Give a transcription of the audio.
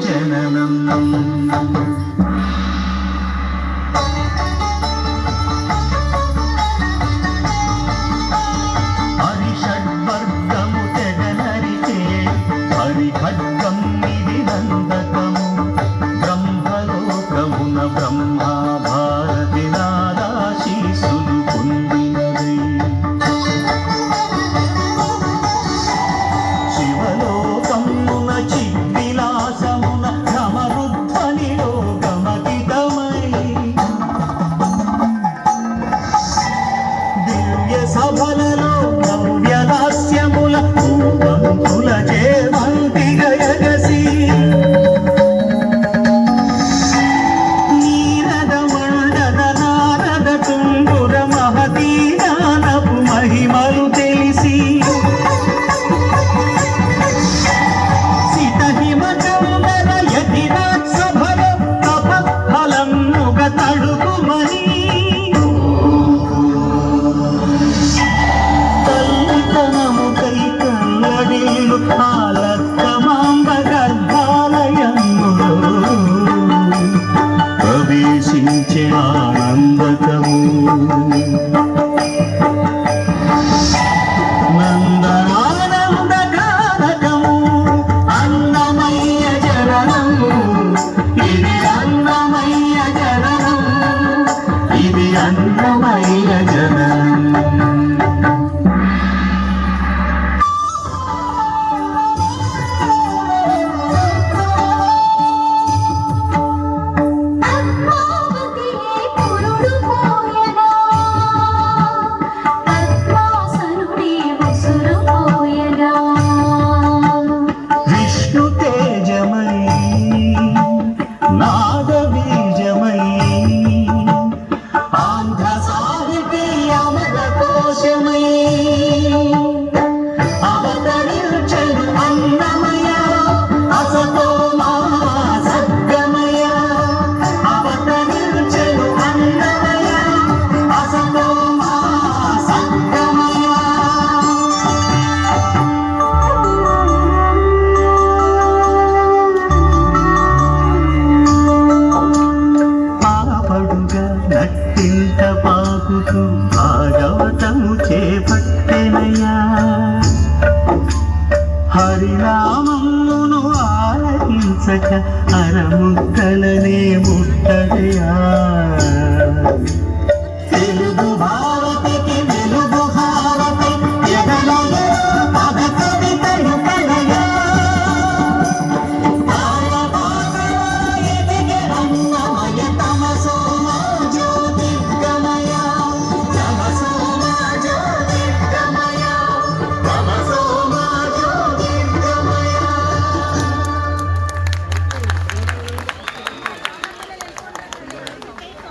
జననం హరిషడ్వర్గము తెగనరిచే హరిఖడ్గం ఇది నందకము బ్రహ్మలోకమున బ్రహ్మా భారతి నాదాశీసులు పొందినదై శివలోకమున చిద్విలాసమున భ్రమరుధ్వనిలో గమకితమై దివ్య సభలలో నవ్యలాస్యముల పూవంతుల చేమంతిగ యగసి నీరద మండల నారద తుంగుర మహతీ జ్ఞానపు మహిమలు తెలిసి సితహిమచందర యతిరాజ్ సభలో తపఫలముగ తడుకుమని తల్లితనముకై కల్లడిల్లు ఆలత్తమాంబ గర్భాలయములో ప్రవేశించే ఆనందకము నందనానందకారకము అన్నమయ్య జననము ఇది అన్నమయ్య జననం ఇది అన్నమయ్య జననం విష్ణు తేజమై నాదబీజమై ఆంధ్ర సాహితీ అమర కోశమై అవతరించను అన్నమయ అసతో మా సద్గమయ అవతరించను అన్నమయ అసతో మా సద్గమయ పాపడుగా నట్టింట పాకుతూ భాగవతము చేపట్టెనయా హరినామమును ఆలకించక అరముక్కలనే ముట్టడయా